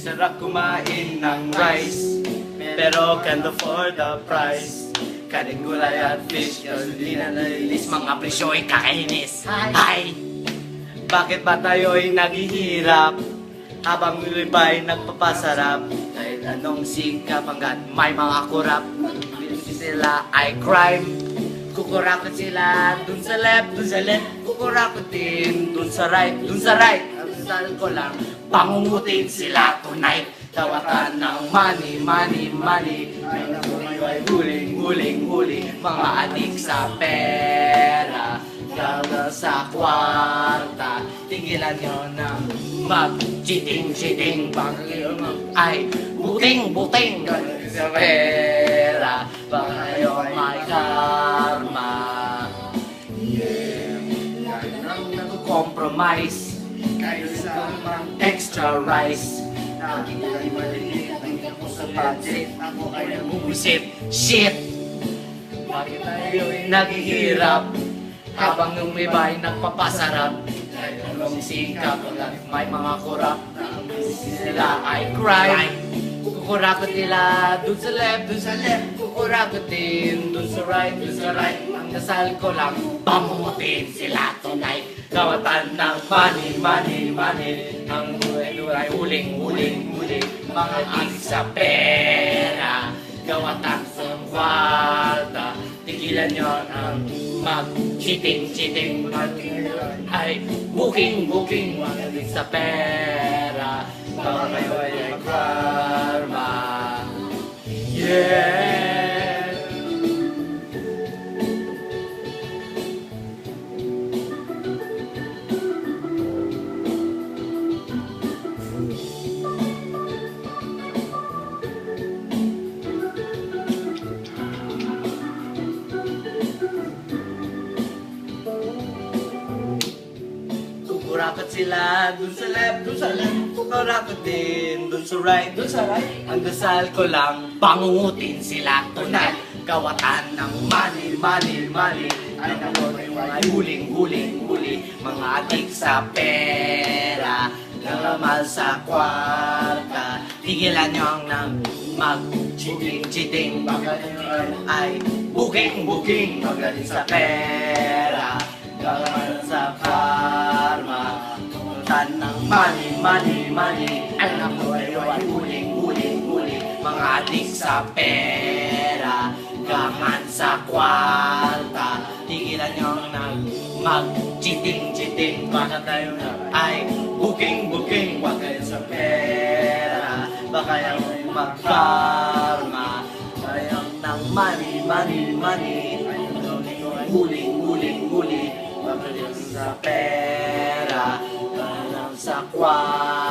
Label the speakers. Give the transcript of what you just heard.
Speaker 1: Sarap kumain ng rice, pero can't afford the price. Kaning gulay at fish, hindi na nalilis.
Speaker 2: Mga presyo'y kakainis.
Speaker 1: Hi! Bakit ba tayo'y naghihirap habang ba'y nagpapasarap? Kahit anong sikap hanggat may mga kurap, sila ay crime. Kukurakot sila dun sa left, kukurakot din dun sa right, Ang sal ko lang, pangungutin sila tonight. Tawatan ng money. Ay huling, mga adik sa pera, gagal sa kwarta. Tigilan nyo ng mag-cheating, baka kayo ay buting, gagal sa pera, baka kayo may karma. Kahit nang nag-compromise, kahit sa extra rice, nakikita maliit ako sa budget, ako ay nag-uusip, shit! Bakit tayo'y naghihirap habang yung iba'y nagpapasarap? Kahit anong sikap, may mga kurap, sila ay crime. Kukurakot nila dun sa left, kukurakot din dun sa right, Ang dasal ko lang, pamutin sila tonight. Gawatan ng money, ang duray huling, mga adik sa pera, gawatan sa kwarta. Tigilan nyo ang mag-cheating, ay booking, mga adik sa pera, baka kayo ay karma. Yeah! Kukurakot sila dun sa left, kukurakot din dun sa right, Ang dasal ko lang, pangungutin sila tonight. Gawatan ng money, ay ay huling, mga adik sa pera, nalamal sa kwarta. Tigilan nyo ang nang mag-cheating, baka ay booking, magaling sa pera, gawatan sa karma. Tulutan ng money, ay nabuhay ay huling, mga adik sa pera, gaman sa kwarta. Tigilan nyo nang mag-cheating, baka tayo na ay booking, wag kayo sa pera, baka yung mag-karma. Sayang ng money, huling, baka sa pera, gaman sa kwarta.